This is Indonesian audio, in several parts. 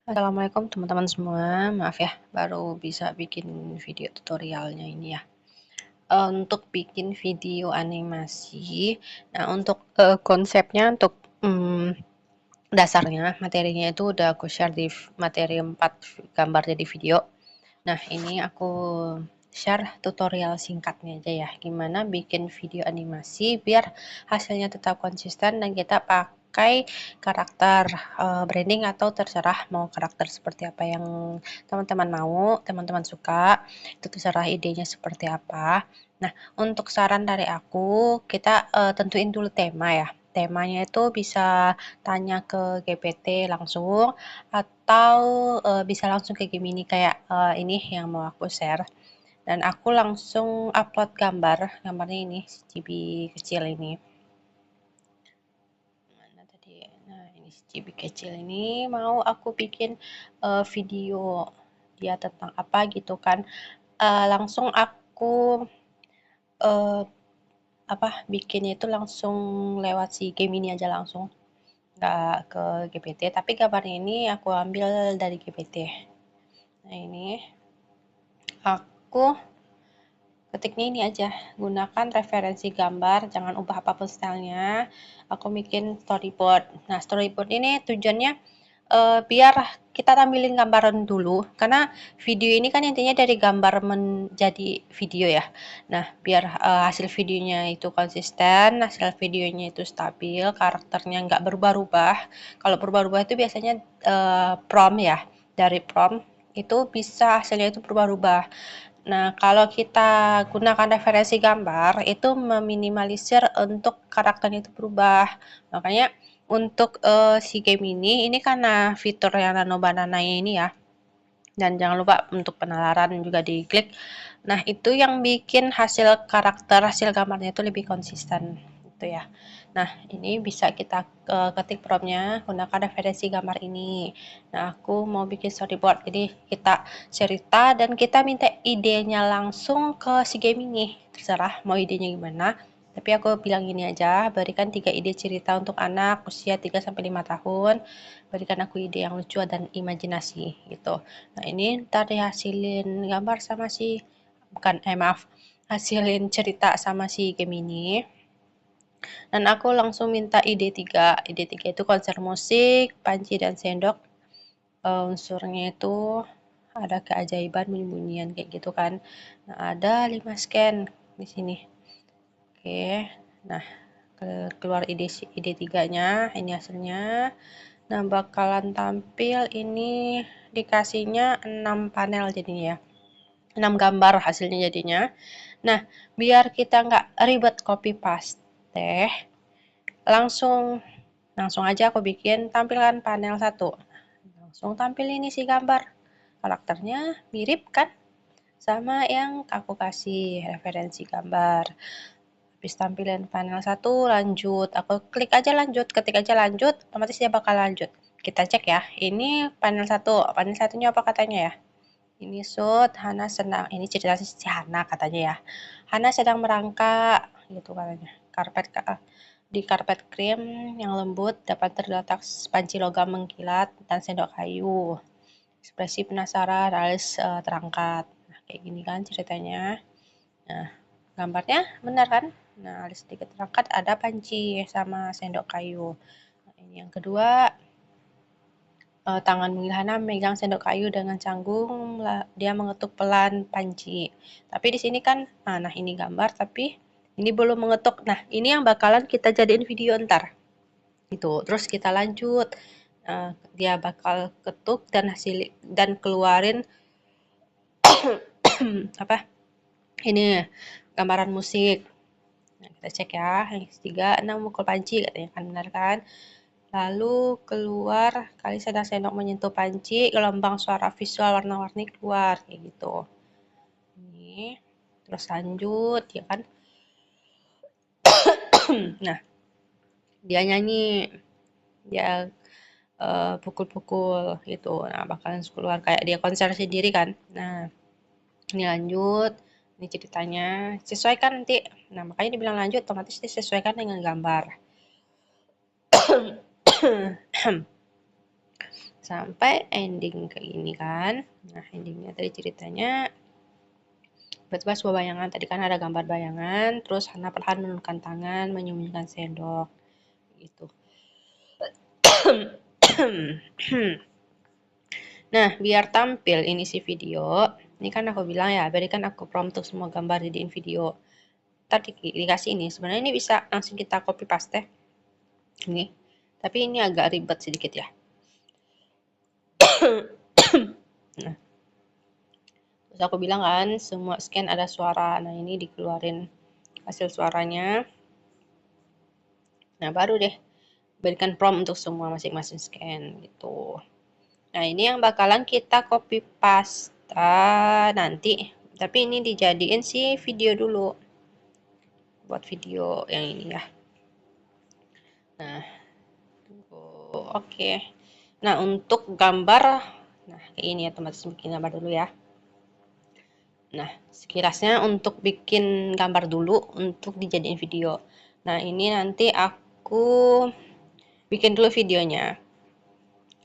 Assalamualaikum teman-teman semua, maaf ya baru bisa bikin video tutorialnya ini ya. Untuk bikin video animasi, nah untuk, konsepnya untuk, dasarnya materinya itu udah aku share di materi 4 gambar jadi video. Nah ini aku share tutorial singkatnya aja ya, gimana bikin video animasi biar hasilnya tetap konsisten dan kita pakai karakter branding atau terserah mau karakter seperti apa yang teman-teman mau, teman-teman suka, itu terserah idenya seperti apa. Nah, untuk saran dari aku, kita tentuin dulu tema ya. Temanya itu bisa tanya ke GPT langsung atau bisa langsung ke Gemini kayak ini yang mau aku share. Dan aku langsung upload gambarnya ini si chibi kecil ini. Mana tadi? Nah, ini si chibi kecil ini mau aku bikin video dia tentang apa gitu kan. Langsung aku eh, bikinnya itu langsung lewat si Gemini aja langsung, nggak ke GPT, tapi gambarnya ini aku ambil dari GPT. Nah ini aku ketiknya ini aja, gunakan referensi gambar, jangan ubah apapun stylenya. Aku bikin storyboard. Nah storyboard ini tujuannya biar kita tampilin gambaran dulu, karena video ini kan intinya dari gambar menjadi video ya. Nah biar hasil videonya itu konsisten, hasil videonya itu stabil, karakternya nggak berubah-ubah. Kalau berubah-ubah itu biasanya prompt ya, dari prompt itu bisa hasilnya itu berubah-ubah. Nah, kalau kita gunakan referensi gambar, itu meminimalisir untuk karakternya itu berubah. Makanya untuk si game ini karena fitur yang nano banana ini ya, dan jangan lupa untuk penalaran juga diklik. Nah, itu yang bikin hasil karakter, hasil gambarnya itu lebih konsisten gitu ya. Nah, ini bisa kita ketik promptnya gunakan referensi gambar ini. Nah, aku mau bikin storyboard. Jadi, kita cerita dan kita minta idenya langsung ke si game ini. Terserah mau idenya gimana. Tapi aku bilang gini aja, berikan 3 ide cerita untuk anak usia 3-5 tahun. Berikan aku ide yang lucu dan imajinasi gitu. Nah, ini ntar dihasilin gambar sama si maaf, hasilin cerita sama si game ini. Dan aku langsung minta ide 3. Ide 3 itu konser musik, panci dan sendok. Unsurnya itu ada keajaiban, bunyi-bunyian kayak gitu kan. Nah, ada 5 scan di sini. Oke. Nah, keluar ide 3-nya, ini hasilnya. Nah, bakalan tampil ini dikasihnya 6 panel jadinya ya. 6 gambar hasilnya jadinya. Nah, biar kita nggak ribet copy paste, langsung aja aku bikin tampilan panel 1. Langsung tampil ini si gambar. Karakternya mirip kan sama yang aku kasih referensi gambar. Habis tampilan panel 1 lanjut. Aku klik aja lanjut, ketik aja lanjut, otomatis dia bakal lanjut. Kita cek ya. Ini panel 1. Panel satunya apa katanya ya? Ini shoot, Hana senang, ini cerita si Hana katanya ya. Hana sedang merangkak, gitu katanya. Di karpet krim yang lembut dapat terletak panci logam mengkilat dan sendok kayu. Ekspresi penasaran alis terangkat. Nah, kayak gini kan ceritanya. Nah, gambarnya benar kan? Nah, alis sedikit terangkat ada panci sama sendok kayu. Nah, ini yang kedua, tangan Milhana memegang sendok kayu dengan canggung, dia mengetuk pelan panci. Tapi di sini kan, nah ini gambar, tapi ini belum mengetuk. Nah, ini yang bakalan kita jadiin video ntar. Gitu. Terus kita lanjut. Dia bakal ketuk dan keluarin apa? Ini gambaran musik. Nah, kita cek ya. Yang ketiga, 6 mukul panci katanya kan benar kan? Lalu keluar kali sedang sendok menyentuh panci, gelombang suara visual warna-warni keluar kayak gitu. Ini terus lanjut ya kan. Nah, dia nyanyi, dia pukul-pukul gitu. Nah, bakalan keluar kayak dia konser sendiri kan. Nah, ini lanjut. Ini ceritanya sesuaikan nanti. Nah, makanya dibilang lanjut otomatis disesuaikan dengan gambar. sampai ending kayak gini kan. Nah, endingnya tadi ceritanya tiba-tiba sebuah bayangan, tadi kan ada gambar bayangan, terus Hana perlahan menurunkan tangan, menyembunyikan sendok gitu. Nah, biar tampil ini si video, ini kan aku bilang ya, berarti kan aku prompt untuk semua gambar jadiin video. Ntar dikasih ini, sebenarnya ini bisa langsung kita copy paste ini, tapi ini agak ribet sedikit ya. Nah, terus aku bilang kan semua scan ada suara, nah ini dikeluarin hasil suaranya. Nah, baru deh berikan prompt untuk semua masing-masing scan gitu. Nah, ini yang bakalan kita copy paste nanti, tapi ini dijadiin si video dulu, buat video yang ini ya. Nah, oke. Nah, untuk gambar, nah kayak ini ya, teman-teman, bikin gambar dulu ya. Nah, sekilasnya untuk bikin gambar dulu untuk dijadiin video. Nah, ini nanti aku bikin dulu videonya,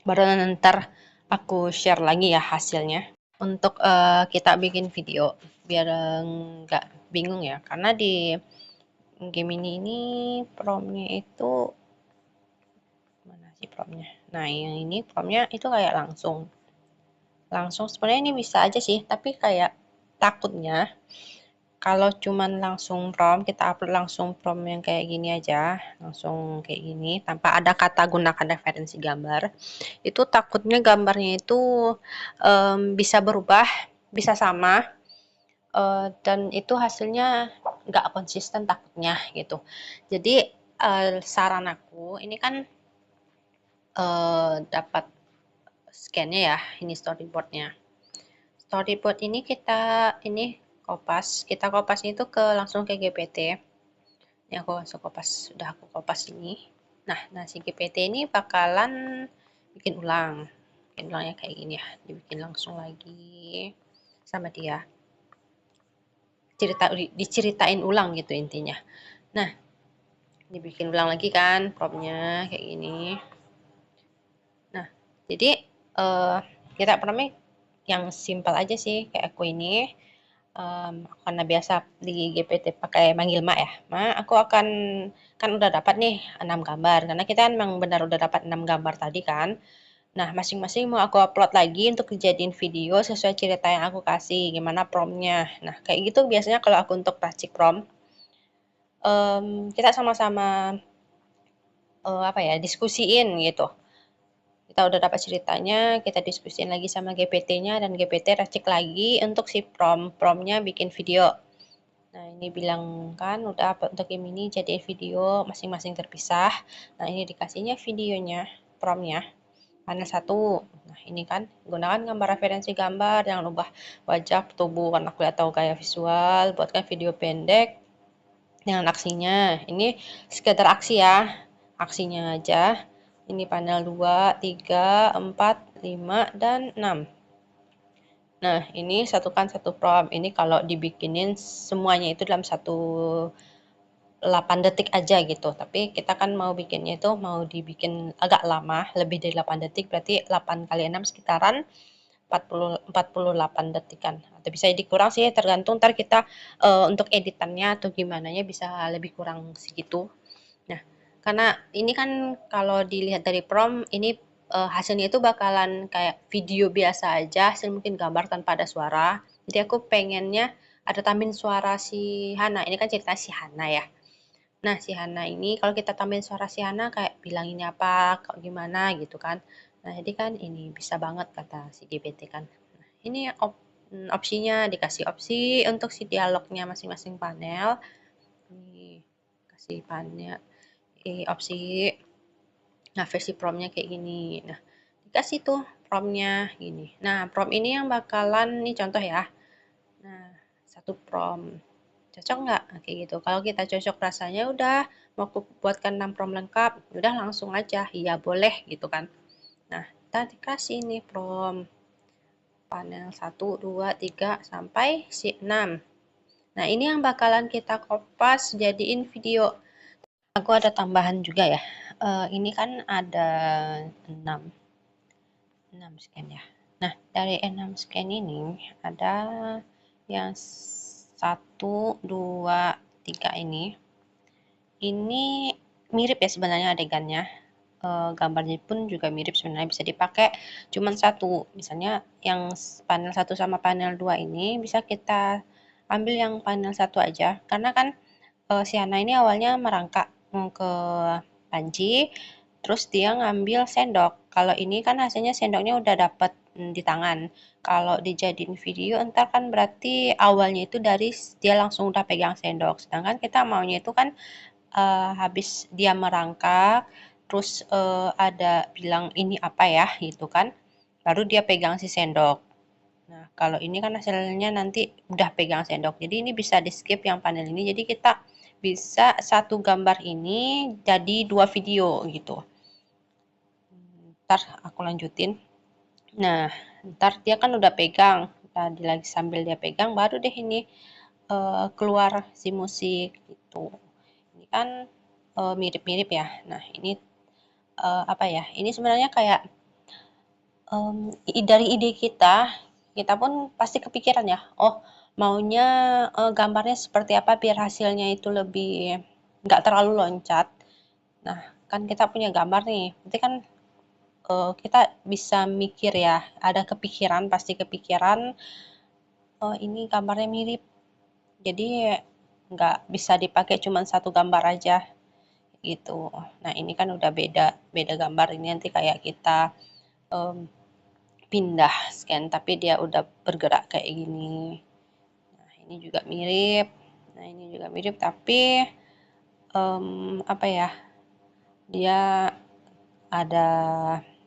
baru ntar aku share lagi ya hasilnya. Untuk kita bikin video biar nggak bingung ya, karena di Gemini ini promnya itu mana sih promnya? Nah, yang ini promnya itu kayak langsung sebenarnya ini bisa aja sih, tapi kayak takutnya kalau cuman langsung prompt, kita upload langsung prompt yang kayak gini aja, langsung kayak gini tanpa ada kata gunakan referensi gambar, itu takutnya gambarnya itu bisa berubah, bisa sama, dan itu hasilnya nggak konsisten takutnya gitu. Jadi saran aku ini kan dapat scan-nya ya, ini storyboard-nya. Storyboard ini kita kopasnya itu langsung ke GPT. Ini aku langsung kopas, sudah aku kopas ini. Nah si GPT ini bakalan bikin ulangnya kayak gini ya, dibikin langsung lagi sama dia. Diceritain ulang gitu intinya. Nah, dibikin ulang lagi kan promptnya kayak gini. Nah, jadi kita promptnya yang simpel aja sih kayak aku ini. Karena biasa di GPT pakai manggil Mak ya. Mak, aku akan kan udah dapat nih 6 gambar. Karena kita memang benar udah dapat 6 gambar tadi kan. Nah, masing-masing mau aku upload lagi untuk dijadiin video sesuai cerita yang aku kasih, gimana promptnya. Nah, kayak gitu biasanya kalau aku untuk racik prompt, kita sama-sama diskusiin gitu. Kita udah dapat ceritanya, kita diskusiin lagi sama GPT-nya dan GPT racik lagi untuk si promptnya bikin video. Nah, ini bilang kan udah untuk ini jadiin video masing-masing terpisah. Nah, ini dikasihnya videonya, promptnya. Panel 1. Nah, ini kan gunakan gambar referensi gambar, jangan ubah wajah, tubuh, warna kulit atau gaya visual, buatkan video pendek dengan aksinya. Ini sekedar aksi ya, aksinya aja. Ini panel 2, 3, 4, 5, dan 6. Nah, ini satukan satu prompt. Ini kalau dibikinin semuanya itu dalam 8 detik aja gitu. Tapi kita kan mau bikinnya itu mau dibikin agak lama, lebih dari 8 detik, berarti 8 kali 6 sekitaran 48 detikan. Atau bisa dikurang sih, tergantung ntar kita untuk editannya atau gimana ya bisa lebih kurang segitu. Nah, karena ini kan kalau dilihat dari prompt, ini hasilnya itu bakalan kayak video biasa aja, hasil mungkin gambar tanpa ada suara. Jadi aku pengennya ada tambahin suara si Hana. Ini kan cerita si Hana ya. Nah, si Hana ini kalau kita tambahin suara si Hana kayak bilang ini apa, kok gimana gitu kan. Nah, jadi kan ini bisa banget kata si GPT kan. Nah, ini opsinya dikasih opsi untuk si dialognya masing-masing panel. Ini kasih panel opsi. Nah, versi promptnya kayak gini. Nah, dikasih tuh promptnya gini. Nah, prompt ini yang bakalan, nih contoh ya. Nah, satu prompt. Cocok nggak? Nah, kayak gitu. Kalau kita cocok rasanya udah, mau aku buatkan 6 prompt lengkap, udah langsung aja. Iya, boleh gitu kan. Nah, kita dikasih nih prompt. Panel 1, 2, 3, sampai si 6. Nah, ini yang bakalan kita kopas jadiin video. Aku ada tambahan juga ya. Ini kan ada 6. 6 scan ya. Nah, dari 6 scan ini ada yang 1, 2, 3 ini. Ini mirip ya sebenarnya adegannya. Gambarnya pun juga mirip sebenarnya, bisa dipakai cuman satu. Misalnya yang panel 1 sama panel 2 ini bisa kita ambil yang panel 1 aja. Karena kan si Hana ini awalnya merangkak ke panci, terus dia ngambil sendok. Kalau ini kan hasilnya sendoknya udah dapet di tangan. Kalau dijadiin video entar kan berarti awalnya itu dari dia langsung udah pegang sendok. Sedangkan kita maunya itu kan habis dia merangkak, terus ada bilang ini apa ya gitu kan, baru dia pegang si sendok. Nah, kalau ini kan hasilnya nanti udah pegang sendok. Jadi ini bisa di skip yang panel ini. Jadi kita bisa satu gambar ini jadi 2 video gitu. Ntar aku lanjutin. Nah, ntar dia kan udah pegang. Tadi lagi sambil dia pegang, baru deh ini keluar si musik gitu. Ini kan mirip-mirip ya. Nah, ini apa ya? Ini sebenarnya kayak dari ide kita, kita pun pasti kepikiran ya, oh maunya gambarnya seperti apa biar hasilnya itu lebih nggak terlalu loncat. Nah, kan kita punya gambar nih, berarti kan kita bisa mikir ya, ada kepikiran, pasti kepikiran, ini gambarnya mirip, jadi nggak bisa dipakai cuma satu gambar aja gitu. Nah, ini kan udah beda, beda gambar, ini nanti kayak kita um, pindah scan tapi dia udah bergerak kayak gini. Nah, ini juga mirip. Nah, ini juga mirip tapi apa ya? Dia ada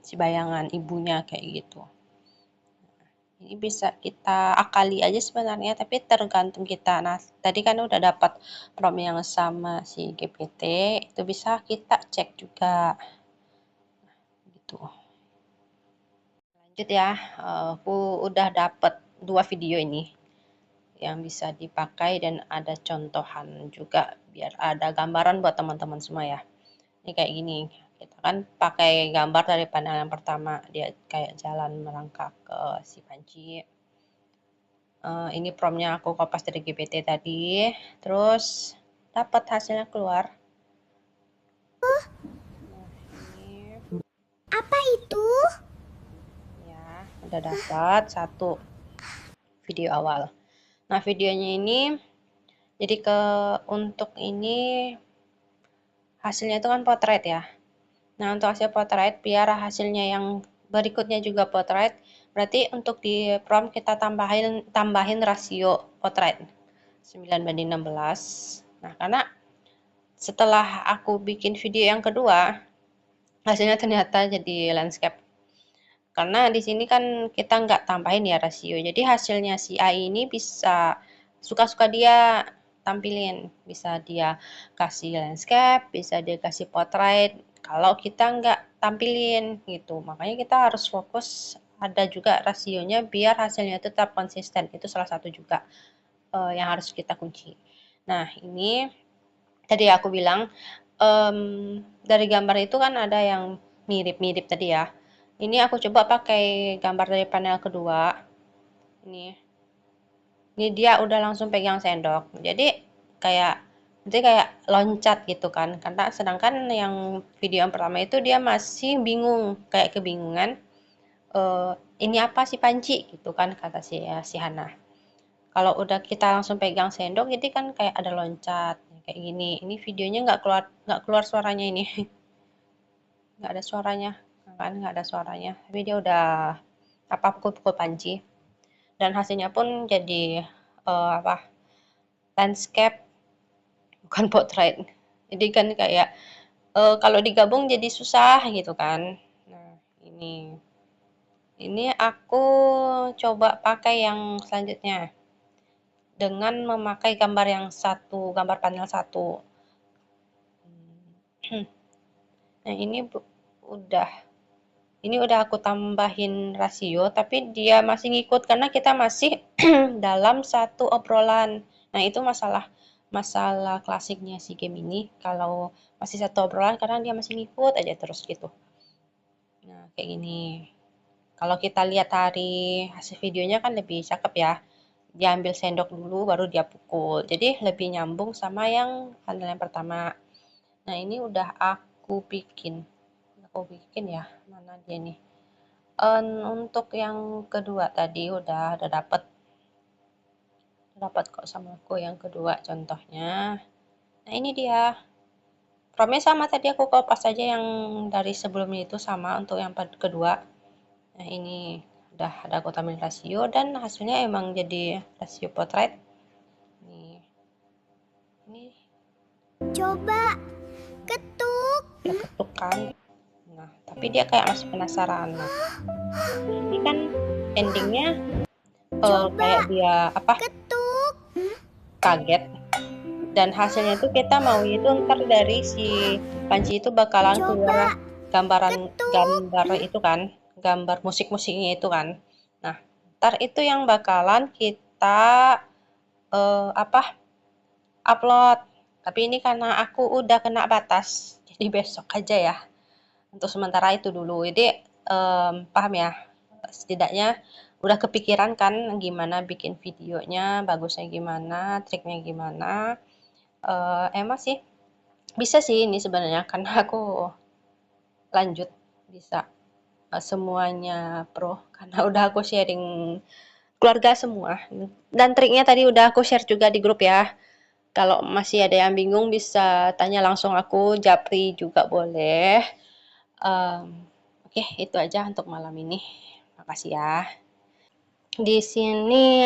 si bayangan ibunya kayak gitu. Ini bisa kita akali aja sebenarnya, tapi tergantung kita. Nah, tadi kan udah dapat prompt yang sama si GPT, itu bisa kita cek juga. Gitu. Lanjut ya, aku udah dapat 2 video ini yang bisa dipakai dan ada contohan juga biar ada gambaran buat teman-teman semua ya. Ini kayak gini, kita kan pakai gambar dari panel yang pertama, dia kayak jalan merangkak ke si panci. Ini promptnya aku kopas dari GPT tadi, terus dapat hasilnya keluar. Nah, ini Apa itu? ya, udah dapat satu video awal. Nah, videonya ini jadi untuk ini hasilnya itu kan potret ya. Nah, untuk hasil potret, biar hasilnya yang berikutnya juga potret, berarti untuk di prompt kita tambahin rasio potret 9:16. Nah, karena setelah aku bikin video yang kedua, hasilnya ternyata jadi landscape. Karena di sini kan kita nggak tambahin ya rasio. Jadi hasilnya si AI ini bisa suka-suka dia tampilin. Bisa dia kasih landscape, bisa dia kasih portrait. Kalau kita nggak tampilin gitu. Makanya kita harus fokus ada juga rasionya biar hasilnya itu tetap konsisten. Itu salah satu juga yang harus kita kunci. Nah, ini tadi aku bilang dari gambar itu kan ada yang mirip-mirip tadi ya. Ini aku coba pakai gambar dari panel kedua. Ini dia udah langsung pegang sendok. Jadi kayak loncat gitu kan. Karena sedangkan yang video yang pertama itu dia masih bingung, kayak kebingungan. eh ini apa sih panci gitu kan kata si Hana. Kalau udah kita langsung pegang sendok, jadi kan kayak ada loncat kayak gini. Ini videonya nggak keluar suaranya ini, nggak ada suaranya, kan nggak ada suaranya. Tapi dia udah apa pukul-pukul panci dan hasilnya pun jadi apa landscape bukan portrait. Jadi kan kayak kalau digabung jadi susah gitu kan. Nah ini aku coba pakai yang selanjutnya dengan memakai gambar yang satu, gambar panel satu. Nah, udah ini udah aku tambahin rasio, tapi dia masih ngikut karena kita masih dalam satu obrolan. Nah, itu masalah masalah klasiknya si game ini. Kalau masih satu obrolan, kadang dia masih ngikut aja terus gitu. Nah, kayak gini. Kalau kita lihat dari hasil videonya kan lebih cakep ya. Dia ambil sendok dulu baru dia pukul. Jadi lebih nyambung sama yang thumbnail yang pertama. Nah, ini udah aku bikin. Aku bikin ya. Mana dia nih? Untuk yang kedua tadi udah dapat kok sama aku yang kedua contohnya. Nah, ini dia. Promnya sama tadi aku kopas aja yang dari sebelumnya itu sama untuk yang kedua. Nah, ini udah ada aku tambahin rasio dan hasilnya emang jadi rasio portrait. Ini Coba ketuk. udah ketuk kan. Nah, tapi dia kayak masih penasaran. Nah, ini kan endingnya kayak Coba dia apa ketuk. kaget. Dan hasilnya itu kita mau itu ntar dari si panci itu bakalan keluar Coba ketuk. gambar itu kan, gambar musik-musiknya itu kan. Nah, ntar itu yang bakalan kita apa upload. Tapi ini karena aku udah kena batas, jadi besok aja ya. Untuk sementara itu dulu. Jadi paham ya? Setidaknya udah kepikiran kan gimana bikin videonya, bagusnya gimana, triknya gimana. Emang sih bisa sih ini sebenarnya karena aku lanjut bisa semuanya pro karena udah aku sharing keluarga semua dan triknya tadi udah aku share juga di grup ya. Kalau masih ada yang bingung bisa tanya langsung aku, japri juga boleh. Um, Oke, itu aja untuk malam ini. Makasih ya. Di sini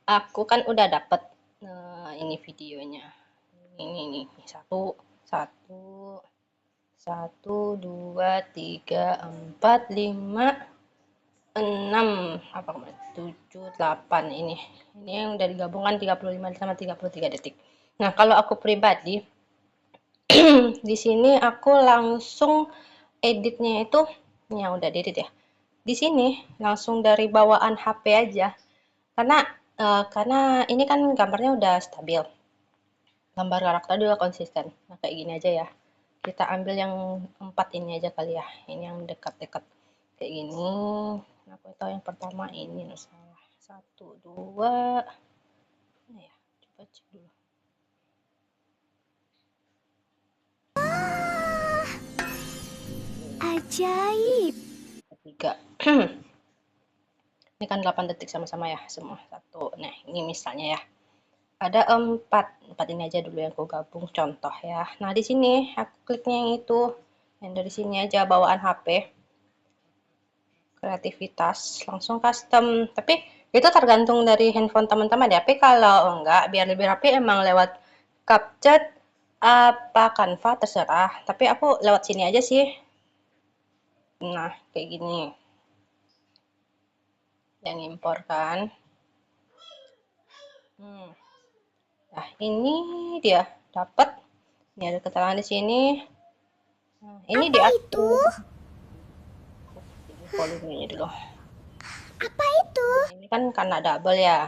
aku kan udah dapet ini videonya. Ini satu, satu, satu, dua, tiga, empat, lima, enam, apa kemarin? Tujuh, delapan ini. Ini yang udah digabungkan 35 sama 33 detik. Nah, kalau aku pribadi di sini aku langsung editnya itu yang udah diedit ya. Di sini langsung dari bawaan HP aja. Karena ini kan gambarnya udah stabil. Gambar karakter juga konsisten. Nah, kayak gini aja ya. Kita ambil yang 4 ini aja kali ya. Ini yang dekat-dekat kayak gini. Nah, aku tahu yang pertama ini salah. 1, 2. Mana ya? Coba cek dulu. Ajaib. 3. Ini kan 8 detik sama-sama ya semua. 1. Nah, ini misalnya ya. Ada 4 ini aja dulu yang aku gabung contoh ya. Nah, di sini aku kliknya yang itu. Yang dari sini aja bawaan HP. Kreativitas langsung custom. Tapi itu tergantung dari handphone teman-teman ya. Tapi kalau enggak, biar lebih rapi emang lewat CapCut apa Canva terserah. Tapi aku lewat sini aja sih. Nah, kayak gini. Yang impor kan. Nah, ini dia dapat. Ini ada keterangan di sini. Nah, ini Apa itu? diatur volumenya dulu. Apa itu? Nah, ini kan karena double ya.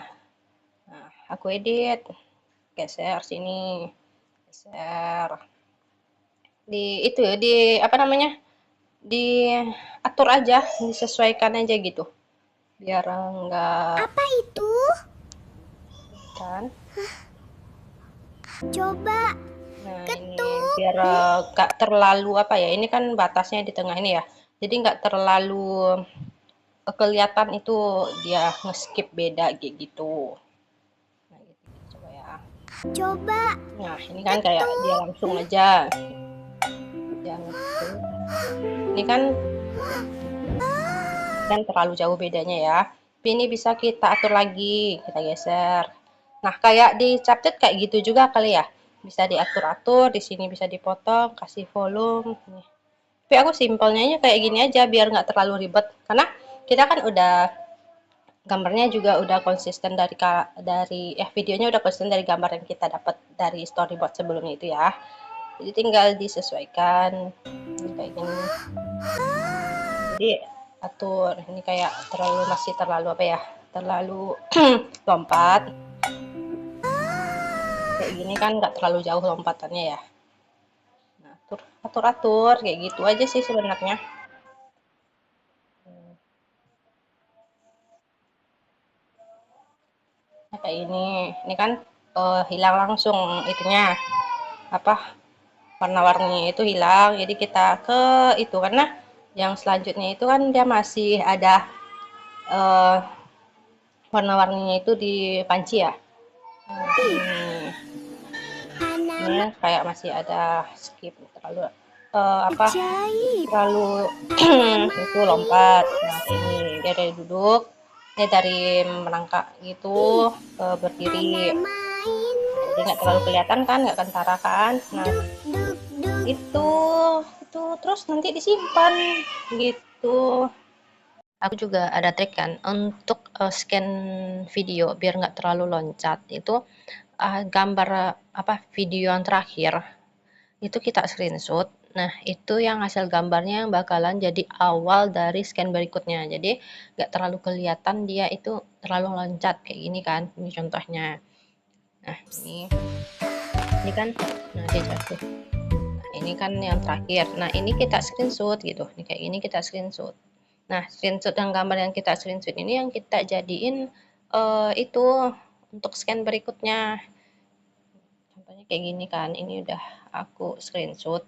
Nah, aku edit. Geser sini. Geser. Di itu ya, di apa namanya? Diatur aja, disesuaikan aja gitu. Biar enggak Apa itu? kan. Coba Nah, ini ketuk. biar enggak terlalu apa ya? Ini kan batasnya di tengah ini ya. Jadi enggak terlalu kelihatan itu dia nge-skip beda kayak gitu. Nah, gitu, coba ya. Coba Nah, ini kan kayak dia ketuk. langsung aja. Jangan gitu. Ini kan terlalu jauh bedanya ya. Tapi ini bisa kita atur lagi, kita geser. Nah, kayak di CapCut kayak gitu juga kali ya. Bisa diatur-atur, di sini bisa dipotong, kasih volume. Nih. Tapi aku simpelnya aja kayak gini aja biar nggak terlalu ribet. Karena kita kan udah gambarnya juga udah konsisten videonya udah konsisten dari gambar yang kita dapat dari storyboard sebelumnya itu ya. Jadi tinggal disesuaikan kayak gini. Jadi atur ini kayak masih terlalu apa ya? Terlalu lompat. Kayak gini kan nggak terlalu jauh lompatannya ya. Nah, atur kayak gitu aja sih sebenarnya. kayak ini kan hilang langsung itunya, apa, warna-warninya itu hilang. Jadi kita ke itu, karena yang selanjutnya itu kan dia masih ada warna-warninya itu di panci ya. Ini kayak masih ada skip terlalu apa, terlalu itu lompat. Nah ini dia dari duduk, dia dari merangkak gitu berdiri, jadi nggak terlalu kelihatan kan, nggak kentara kan. Nah itu terus nanti disimpan gitu. Aku juga ada trik kan untuk scan video biar nggak terlalu loncat. Itu gambar apa, video yang terakhir itu kita screenshot. Nah itu yang hasil gambarnya yang bakalan jadi awal dari scan berikutnya, jadi nggak terlalu kelihatan dia itu terlalu loncat kayak gini kan. Ini contohnya. Nah ini kan, nah dia jatuh. Nah ini kan yang terakhir. Nah ini kita screenshot gitu, ini kayak gini kita screenshot. Nah screenshot yang gambar yang kita screenshot ini yang kita jadiin itu untuk scan berikutnya. Contohnya kayak gini kan, ini udah aku screenshot.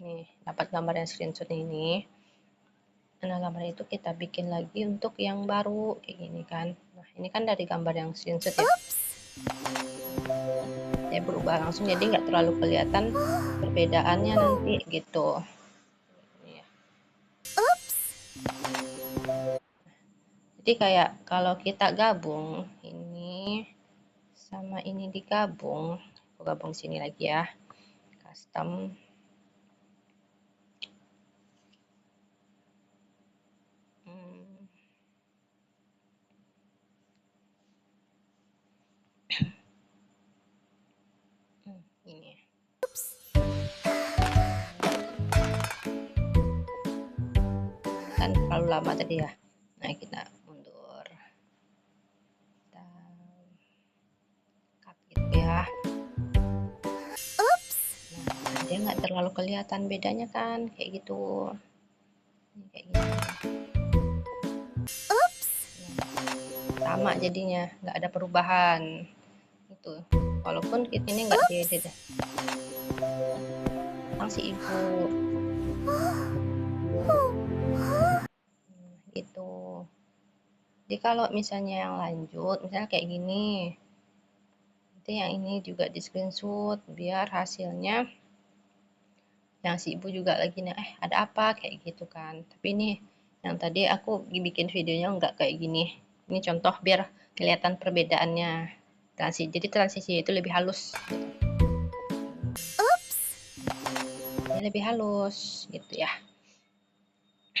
Nih, dapat gambar yang screenshot ini. Nah, gambar itu kita bikin lagi untuk yang baru kayak gini kan. Nah, ini kan dari gambar yang screenshot ya. Dia berubah langsung, jadi nggak terlalu kelihatan perbedaannya nanti gitu. Jadi kayak kalau kita gabung ini sama ini digabung, aku gabung sini lagi ya, custom. Ini kan terlalu lama tadi ya. Nah kita mundur, kita cut gitu ya. Nah dia nggak terlalu kelihatan bedanya kan, kayak gitu. Ini kayak gini. Sama jadinya, nggak ada perubahan itu, walaupun ini nggak diedit ya. Si ibu gitu. Jadi kalau misalnya yang lanjut, misalnya kayak gini, nanti yang ini juga di screenshot biar hasilnya yang si ibu juga lagi nih, ada apa kayak gitu kan. Tapi ini yang tadi aku bikin videonya nggak kayak gini. Ini contoh biar kelihatan perbedaannya. Jadi transisi itu lebih halus gitu. Ini lebih halus gitu ya.